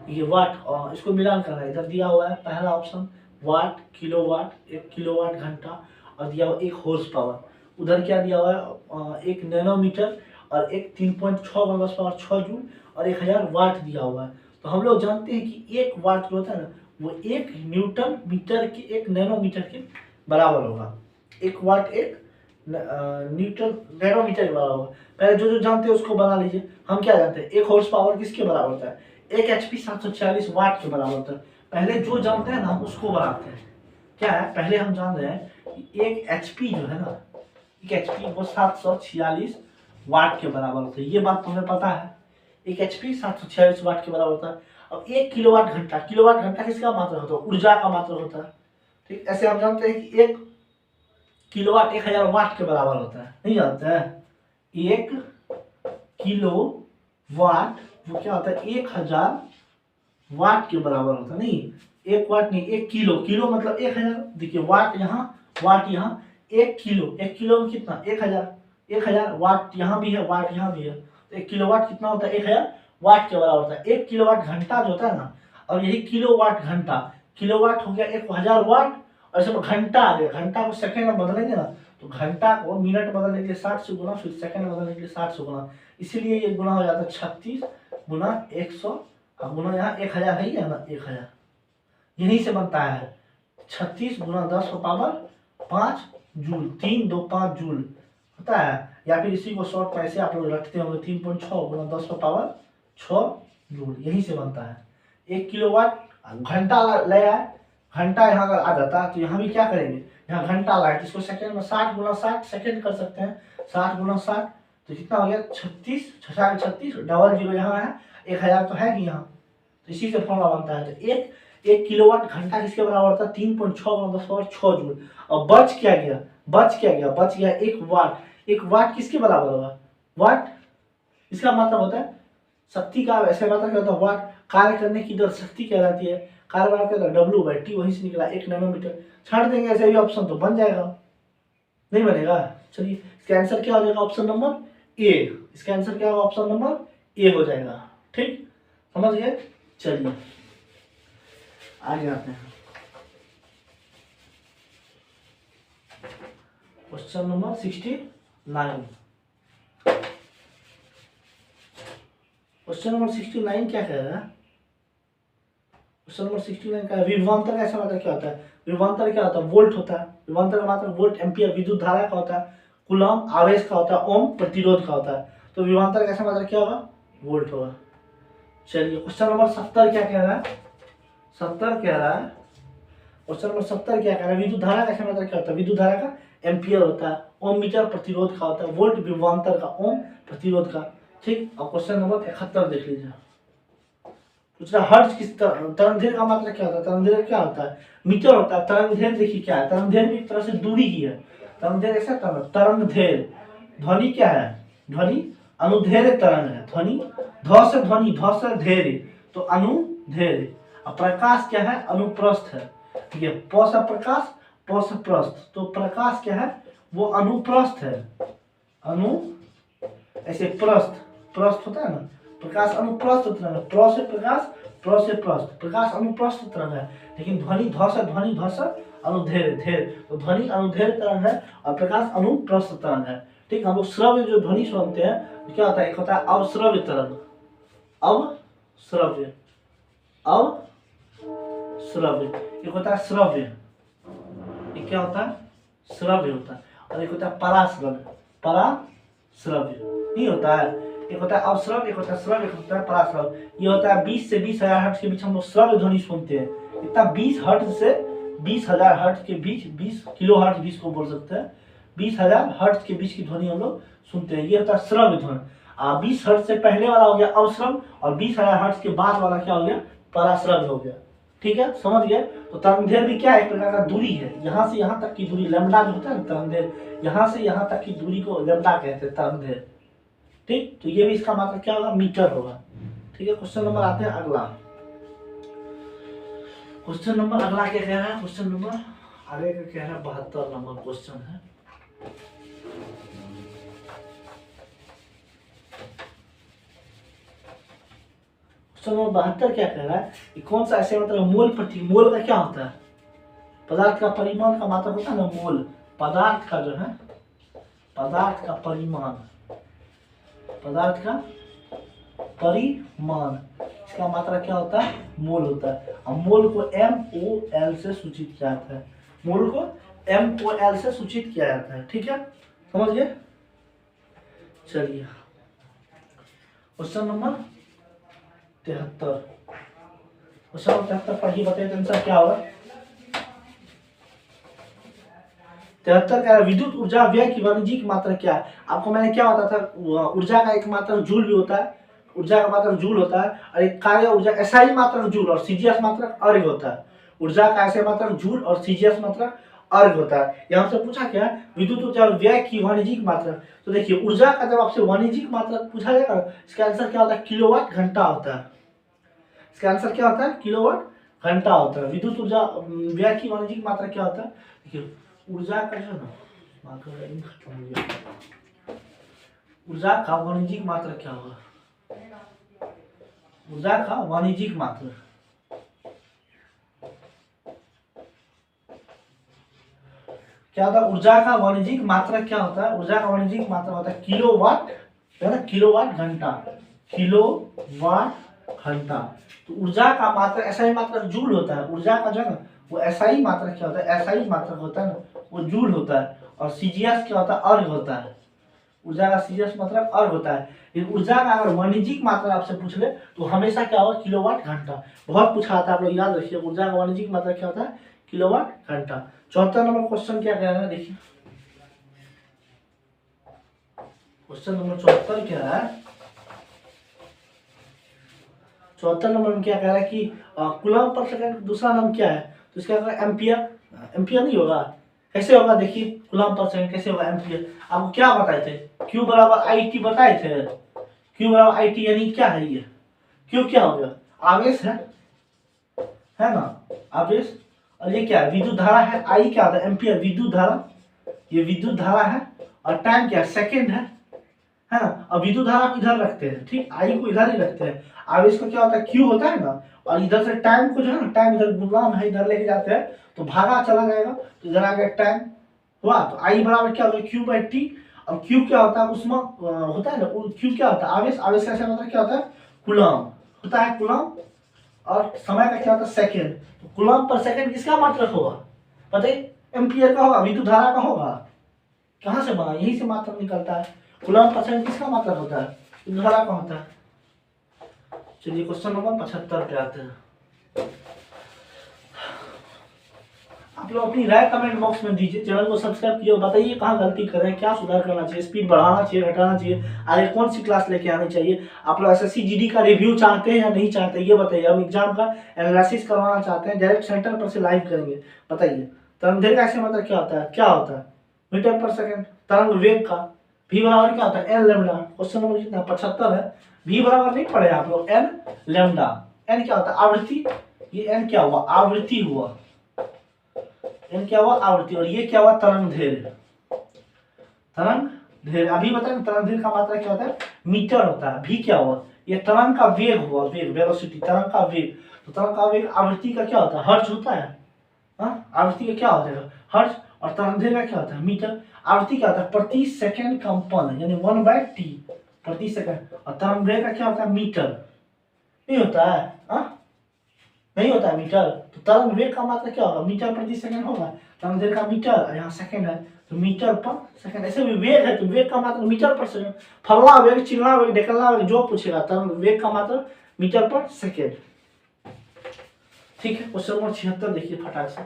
ये वाट, और इसको मिलान करना है। इधर दिया हुआ है पहला ऑप्शन वाट, किलोवाट, एक किलोवाट घंटा, और दिया हुआ एक हॉर्स पावर। उधर क्या दिया हुआ है? एक नैनोमीटर और एक 3.6 × 10⁻⁶ जूल और 1000 वाट दिया हुआ है। तो हम लोग जानते हैं कि एक वाट जो होता है ना, वो एक न्यूटन मीटर के, एक नैनोमीटर के बराबर होगा। एक वाट एक न्यूटन नैनोमीटर के बराबर होगा। पहले जो जो जानते हैं उसको बना लीजिए। हम क्या जानते हैं? एक हॉर्स पावर किसके बराबर होता है? एक HP 746 वाट के बराबर होता है। पहले जो जानते हैं ना हम उसको बनाते हैं। क्या है? पहले हम जान रहे हैं कि एक HP जो है ना, एक HP वो 746 वाट के बराबर होता है। ये बात तुम्हें पता है, एक HP 746 वाट के बराबर होता है। अब एक किलोवाट घंटा, किलोवाट घंटा किसका मात्रा होता है? ऊर्जा का मात्रा होता है। ठीक, ऐसे हम जानते हैं कि एक किलोवाट 1000 वाट के बराबर होता है। नहीं जानते हैं? एक किलो वाट वो क्या होता है? 1000 वाट के बराबर होता है। नहीं, एक वाट नहीं, एक किलो, किलो मतलब 1000। देखिए वाट यहाँ, वाट यहाँ, एक किलो में कितना? 1000। 1000 वाट यहाँ भी है, वाट यहाँ भी है, तो एक किलोवाट कितना होता है? 1000 वाट के बराबर होता है। एक किलोवाट घंटा जो होता है ना, और यही किलोवाट घंटा, किलोवाट हो गया 1000 वाट, और इसमें घंटा आ गया। घंटा को सेकेंड में बदलेंगे ना, तो घंटा को मिनट बदलने के लिए 60 से गुना, फिर सेकेंड बदलने के लिए 60 से गुना, इसीलिए ये गुना हो जाता है 36 गुना 100, गुना यहाँ 1000 है ना, 1000 यहीं से बनता है 36 गुना 10⁻5 जूल, 3 2 5 जूल होता है। या फिर इसी को शॉर्ट में ऐसे आप लोग रखते होंगे 3.6 गुना 10⁻6 जूल, यहीं से बनता है। एक किलोवाट घंटा ले आए, घंटा यहाँ अगर आ जाता तो यहाँ भी क्या करेंगे? यहाँ घंटा लाए तो इसको सेकंड में 60 गुना 60 सेकंड कर सकते हैं। 60 गुना 60 तो कितना हो गया? 36, 36 डबल जीरो यहाँ है, 1000 तो है कि यहाँ, इसी से फॉर्मूला बनता है। तो एक किलोवाट घंटा किसके बराबर होता है? 3.6 × 10⁻⁴ और बच क्या गया? बच गया 1 वाट। 1 वाट किसके बराबर होगा? वाट इसका मतलब होता है शक्ति का, ऐसे मतलब क्या होता है? वाट। कार्य करने की दर शक्ति कहलाती है। कार्य क्या होता है? W/T, वहीं से निकला 1 नैनोमीटर। छाड़ देंगे ऐसे भी ऑप्शन तो बन जाएगा, नहीं बनेगा? चलिए इसका आंसर क्या हो जाएगा? Option number A. इसका आंसर क्या होगा? ऑप्शन नंबर ए हो जाएगा। ठीक, समझ गए? चलिए आगे आते हैं। Question number 69। क्वेश्चन नंबर 69 क्या कह रहा है? क्वेश्चन नंबर 69 का विभवांतर का ऐसा मतलब क्या होता है? विभवांतर क्या होता है? वोल्ट होता है। विभवांतर का मतलब वोल्ट एम्पियर विद्युत धारा का होता है, कूलम आवेश का होता है, ओम प्रतिरोध का होता है। तो विभवांतर का ऐसा मतलब क्या होगा? वोल्ट होगा। चलिए क्वेश्चन नंबर 70 क्या कह रहा है? 70 कह रहा है, क्वेश्चन नंबर 70 क्या कह रहा है? विद्युत धारा का ऐसा मतलब क्या होता है? विद्युत धारा का एम्पियर होता है, ओम मीटर प्रतिरोध का होता है, वोल्ट विभवांतर का, ओम प्रतिरोध का। ठीक, और क्वेश्चन नंबर 71 देख लीजिए। दूसरा हर्ट्ज किस तरंगदैर्घ्य का मतलब क्या होता है? तरंगदैर्घ्य क्या होता है? मीटर होता है। तरंगदैर्घ्य देखिए क्या है? तरंगदैर्घ्य भी एक तरह से दूरी ही है। तरंगदैर्घ्य ऐसा तरंगदैर्घ्य। ध्वनि क्या है? ध्वनि अनुदैर्घ्य तरंग है। ध्वनि ध्व से धैर्य, तो अनुदैर्घ्य। और प्रकाश क्या है? अनुप्रस्थ है। ठीक है, प से प्रकाश, प से प्रस्थ, तो प्रकाश क्या है? वो अनुप्रस्थ है। अनु ऐसे प्रस्थ होता है ना, प्रकाश अनुप्रस्थ तरंग है। प्र से प्रकाश, प्र से प्रस्थ, प्रकाश अनुप्रस्थ तरंग है। लेकिन ध्वनि ध्व से अनुदैर्घ्य, तो ध्वनि अनुदैर्घ्य तरंग है और प्रकाश अनुप्रस्थ तरंग है। ठीक, हम लोग श्रव्य जो ध्वनि सुनते हैं क्या होता है? एक होता है अवश्रव्य तरंग, अवश्रव्य, एक होता है श्रव्य, ये क्या होता है? श्रव्य होता है। और एक होता है पराश्रव्य नहीं होता है। एक होता है अवश्रव्य, एक होता है श्रव्य, एक होता है पराश्रव्य। ये होता है 20 से 20,000 हर्ट्ज के बीच हम लोग श्रव्य ध्वनि सुनते हैं। इतना 20 हर्ट्ज से 20,000 हर्ट्ज के बीच, 20 किलो हर्ट्ज 20 को बोल सकते हैं, 20,000 हर्ट्ज के बीच की ध्वनि हम लोग सुनते हैं। ये होता है श्रव्य ध्वनि। 20 हर्ट्ज से पहले वाला हो गया अवश्रव्य और 20,000 हर्ट्ज के बाद वाला क्या हो गया? पराश्रव्य हो गया। ठीक है, समझ गए? तो तरंगदैर्घ्य भी क्या है? एक प्रकार का दूरी है। यहाँ से यहाँ तक की दूरी लैम्डा जो होता है ना, तरंगदैर्घ्य, यहाँ से यहाँ तक की दूरी को लैम्डा कहते हैं, तरंगदैर्घ्य। ठीक, तो ये भी इसका मतलब क्या होगा? मीटर होगा। ठीक है, क्वेश्चन नंबर आते हैं अगला। क्वेश्चन नंबर अगला क्या कह रहा है? क्वेश्चन नंबर आगे का कह रहा है 72 नंबर क्वेश्चन है। क्वेश्चन नंबर 72 क्या कह रहा है? कि कौन सा ऐसे मतलब मोल प्रति मोल का क्या होता है? पदार्थ का परिमाण का मात्रा होता है ना, मोल। पदार्थ का जो है, पदार्थ का परिमाण, पदार्थ का परिमाण, इसका मात्रा क्या होता है? मोल होता है। और मोल को MOL से सूचित किया जाता है। मोल को MOL से सूचित किया जाता है। ठीक है, समझ गए? चलिए क्वेश्चन नंबर 73। क्वेश्चन नंबर 73 पढ़िए, बताइए आंसर क्या होगा? 73 का विद्युत ऊर्जा व्यय की वाणिज्यिक मात्रा क्या है? आपको मैंने क्या बताया था? ऊर्जा का एक मात्रक जूल भी होता है, ऊर्जा का मात्रक जूल होता है, और एक कार्य ऊर्जा SI मात्रक जूल और CGS मात्रक अर्घ होता है। ऊर्जा का SI मात्रक जूल और CGS मात्रक अर्घ होता है। यहाँ से पूछा क्या है? विद्युत ऊर्जा व्यय की वाणिज्यिक मात्रा। तो देखिए ऊर्जा का जब आपसे वाणिज्यिक मात्रा पूछा जाएगा, इसका आंसर क्या होता है? किलोवाट घंटा होता है। इसका आंसर क्या होता है? किलोवाट घंटा होता है। विद्युत ऊर्जा व्यय की वाणिज्यिक मात्रा क्या होता है? देखिए ऊर्जा का जो ना, ऊर्जा का वाणिज्यिक मात्रा क्या होगा? ऊर्जा का वाणिज्यिक मात्रा क्या होता है? ऊर्जा का वाणिज्यिक मात्रा क्या होता है? ऊर्जा का वाणिज्यिक मात्रा होता है किलोवाट, है ना, किलोवाट घंटा, किलोवाट घंटा। तो ऊर्जा का मात्रा SI मात्रक जूल होता है। ऊर्जा का जो है ना वो SI मात्रक क्या होता है? SI मात्रक होता है ना, वो जूल होता है। और CGS क्या होता है? अर्घ होता है। ऊर्जा का CGS मतलब अर्घ होता है। लेकिन ऊर्जा का अगर वाणिज्यिक मात्रा आपसे पूछ ले तो हमेशा क्या होगा? किलोवाट घंटा। बहुत पूछा आता है, आप लोग याद रखिए। ऊर्जा का वाणिज्यिक मात्रा क्या होता है? किलोवाट घंटा। 74 नंबर क्वेश्चन क्या कह रहा है? देखिए क्वेश्चन नंबर 74 क्या है? 74 नंबर में क्या कह रहा है कि कूलम पर सेकंड, दूसरा नाम क्या है, तो इसका एम्पियर, एम्पियर नहीं होगा, कैसे होगा देखिए, कूलम पर सेकंड कैसे होगा एम्पियर। आपको क्या बताए थे, Q बराबर IT बताए थे, Q बराबर IT यानी क्या है ये, Q क्या हो गया, आवेश है ना, आवेश, और ये क्या है, विद्युत धारा है, I क्या होता है, एम्पियर विद्युत धारा, ये विद्युत धारा है, और टाइम क्या है, सेकेंड है ना। अब विद्युत धारा को इधर रखते हैं, ठीक, आई को इधर ही रखते हैं, आवेश को क्या होता है, क्यू होता है ना, और इधर से टाइम को जो है ना, टाइम इधर गुलाम है, इधर लेके जाते हैं तो भागा चला जाएगा, तो इधर आ गया टाइम हुआ, तो आई बराबर क्या होगा, क्यू बाई टी। अब क्यू क्या होता है, उसमें होता है ना, क्यू क्या होता है, आवेश, आवेश का मतलब क्या होता है, कूलम होता है, कूलम, और समय का क्या होता है, सेकेंड, तो कूलम पर सेकेंड किसका मात्रक होगा, पता है, एम्पियर का होगा, विद्युत धारा का होगा, कहाँ से बना, यही से मात्रक निकलता है, कूलम पर सेकंड किसका मात्रक होता है, विद्युत धारा का होता है। चलिए क्वेश्चन नंबर 75 पे आते हैं। आप लोग अपनी राय कमेंट बॉक्स में दीजिए, चैनल को सब्सक्राइब कीजिए, बताइए कहाँ गलती कर रहे हैं, क्या सुधार करना चाहिए, स्पीड बढ़ाना चाहिए, घटाना चाहिए, आगे कौन सी क्लास लेके आनी चाहिए। आप लोग SSC GD का रिव्यू चाहते हैं या नहीं चाहते, ये बताइए। हम एग्जाम का एनालिसिस करवाना चाहते हैं, डायरेक्ट सेंटर पर से लाइव करेंगे, बताइए। तरंग का ऐसे मतलब क्या होता है, क्या होता है, मीटर पर सेकेंड, तरंग वेग का v बराबर क्या होता है, एन लेमडा। क्वेश्चन नंबर कितना, 75 है, v बराबर नहीं पढ़े आप लोग, एन लेमडा, एन क्या होता है, आवृत्ति, ये एन क्या हुआ, आवृत्ति हुआ, एन क्या हुआ, आवृत्ति, और ये क्या हुआ, तरंग दैर्घ्य, तरंग दैर्घ्य। अभी बताए तरंग दैर्घ्य का मात्रा क्या होता है, मीटर होता है। v क्या हुआ, ये तरंग का वेग हुआ, वेग, वेलोसिटी, तरंग का वेग, तो तरंग का वेग, आवृत्ति का क्या होता है, हर्ट्ज होता है, आवृत्ति का क्या होता है, हर्ट्ज, और तरंग दैर्घ्य का क्या होता है, मीटर। आवृत्ति क्या होता है, प्रति सेकंड कंपन, यानी 1/t प्रति सेकंड, और तरंग दैर्घ्य का क्या होता है, मीटर, नहीं होता है, नहीं होता है मीटर, तो तरंग वेग का मात्रा क्या होगा, मीटर प्रति सेकंड होगा, तरंग दैर्घ्य का मीटर, यहाँ सेकंड है तो मीटर पर सेकंड, ऐसे भी वेग है तो वेग का मात्रा मीटर पर सेकंड, फलना वेग, चिलना वेग, ढकेलना वेग, जो पूछेगा तरंग वेग का मात्रा मीटर पर सेकंड, ठीक है। क्वेश्चन नंबर 76 देखिए फटाक से,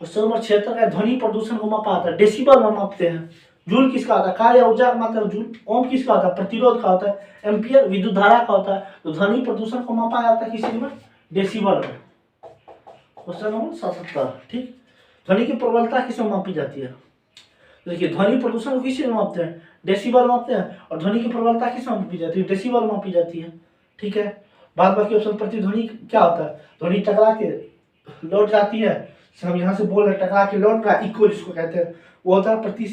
क्वेश्चन नंबर 76 का ध्वनि प्रदूषण को मापा आता है, डेसिबल में मापते हैं, जूल किसका होता है, कार्य ऊर्जा का मात्रा जूल, ओम किसका होता है, प्रतिरोध का होता है, एम्पियर विद्युत धारा का होता है, तो ध्वनि प्रदूषण को मापा जाता है किसी में, डेसिबल में। क्वेश्चन नंबर 77, ठीक, ध्वनि की प्रबलता किस में मापी जाती है, देखिए ध्वनि प्रदूषण को किसी में मापते हैं, डेसिबल मापते हैं, और ध्वनि की प्रबलता किस में मापी जाती है, डेसिबल मापी जाती है, ठीक है। बाद बाकी ऑप्शन, प्रतिध्वनि क्या होता है, ध्वनि टकरा के लौट जाती है, हम यहाँ से बोल रहे टकरा के लौट रहा, इको जिसको कहते हैं, वो होता है प्रति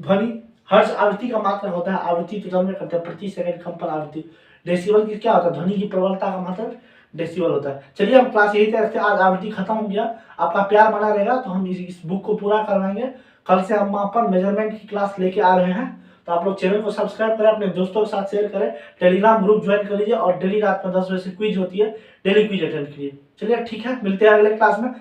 ध्वनि, हर्ट्ज आवृत्ति का मात्रा होता है, आवृत्ति तो जन्म करते हैं, प्रति सेकंड कंपन आवृत्ति। डेसिबल की क्या होता है, ध्वनि की प्रबलता का मात्रा डेसिबल होता है। चलिए हम क्लास यही तरह से, आज आवृत्ति खत्म हो गया, आपका प्यार बना रहेगा तो हम इस बुक को पूरा करवाएंगे। कल से हम अपन मेजरमेंट की क्लास लेके आ रहे हैं, तो आप लोग चैनल को सब्सक्राइब करें, अपने दोस्तों के साथ शेयर करें, टेलीग्राम ग्रुप ज्वाइन कर लीजिए, और डेली रात में 10 बजे से क्विज होती है, डेली क्विज अटेंड कीजिए। चलिए ठीक है, मिलते हैं अगले क्लास में।